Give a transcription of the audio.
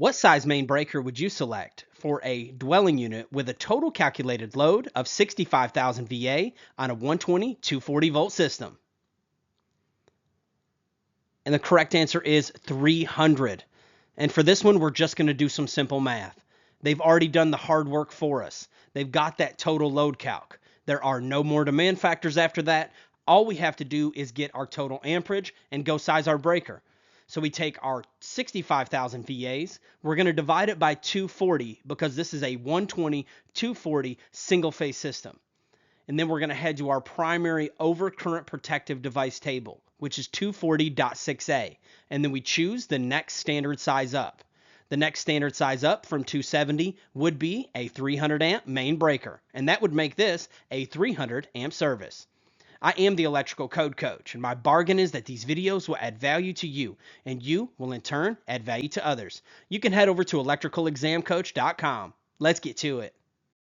What size main breaker would you select for a dwelling unit with a total calculated load of 65,000 VA on a 120 240 volt system? And the correct answer is 300. And for this one, we're just going to do some simple math. They've already done the hard work for us. They've got that total load calc. There are no more demand factors after that. All we have to do is get our total amperage and go size our breaker. So we take our 65,000 VAs, we're going to divide it by 240 because this is a 120 240 single phase system. And then we're going to head to our primary overcurrent protective device table, which is 240.6a. And then we choose the next standard size up. The next standard size up from 270 would be a 300 amp main breaker. And that would make this a 300 amp service. I am the Electrical Code Coach, and my bargain is that these videos will add value to you, and you will in turn add value to others. You can head over to electricalexamcoach.com. Let's get to it.